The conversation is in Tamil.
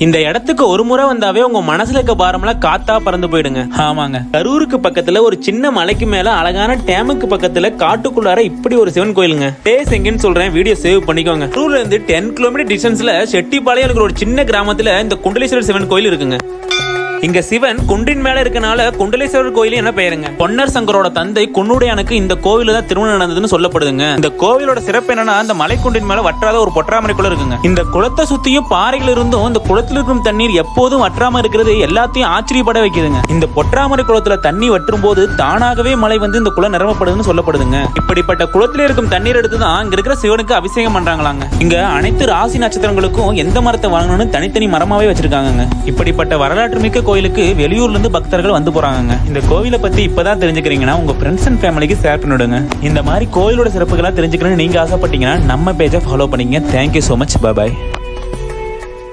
இந்த இடத்துக்கு ஒரு முறை வந்தாவே உங்க மனசுல இருக்க பாரம்லாம் காத்தா பறந்து போயிடுங்க. ஆமாங்க, கரூருக்கு பக்கத்துல ஒரு சின்ன மலைக்கு மேல அழகான டேமுக்கு பக்கத்துல காட்டுக்குள்ளார இப்படி ஒரு சிவன் கோயிலுங்க. டேஸ் எங்கன்னு சொல்றேன், வீடியோ சேவ் பண்ணிக்கோங்க. கரூர்ல இருந்து 10 கிலோமீட்டர் டிஸ்டன்ஸ்ல செட்டிப்பாளையம் இருக்கிற ஒரு சின்ன கிராமத்துல இந்த குண்டலேஸ்வரர் சிவன் கோயில் இருக்குங்க. இங்க சிவன் குன்றின் மேல இருக்கனால குண்டலேஸ்வரர் கோயில் என்ன பெயருங்க. பொன்னர் சங்கரோட தந்தை குன்னுடையானுக்கு இந்த கோயில தான் திருமணம் நடந்ததுன்னு சொல்லப்படுதுங்க. இந்த கோவிலோட சிறப்பு என்னன்னா, இந்த மலைக்குன்றின் மேல வற்றாத ஒரு பொற்றாமரை குளம் இருக்குங்க. இந்த குளத்தை சுத்தியும் பாறைகள் இருந்தும் இந்த குளத்தில் இருக்கும் தண்ணீர் எப்போதும் வற்றாம இருக்கிறது எல்லாத்தையும் ஆச்சரியப்பட வைக்குதுங்க. இந்த பொற்றாமரை குளத்துல தண்ணி வற்றும் போது தானாகவே மழை வந்து இந்த குளம் நிரம்பப்படுதுன்னு சொல்லப்படுதுங்க. இப்படிப்பட்ட குளத்துல இருக்கும் தண்ணீர் எடுத்துதான் இங்க இருக்கிற சிவனுக்கு அபிஷேகம் பண்றாங்களாங்க. இங்க அனைத்து ராசி நட்சத்திரங்களுக்கும் எந்த மரத்தை வாங்கணும்னு தனித்தனி மரமாவே வச்சிருக்காங்க. இப்படிப்பட்ட வரலாற்று மிக்க கோயிலுக்கு வெளியூர்ல இருந்து பக்தர்கள் வந்து போறாங்க. இந்த கோவிலை பத்தி இப்பதான் தெரிஞ்சுக்கிறீங்கன்னா உங்க ஃப்ரெண்ட்ஸ் அண்ட் ஃபேமிலிக்கு ஷேர் பண்ணிவிடுங்க. இந்த மாதிரி கோயிலோட சிறப்புகளா தெரிஞ்சுக்கணும்னு நீங்க ஆசைப்பட்டீங்கன்னா நம்ம பேஜை ஃபாலோ பண்ணீங்க. Thank you so much. பாய்.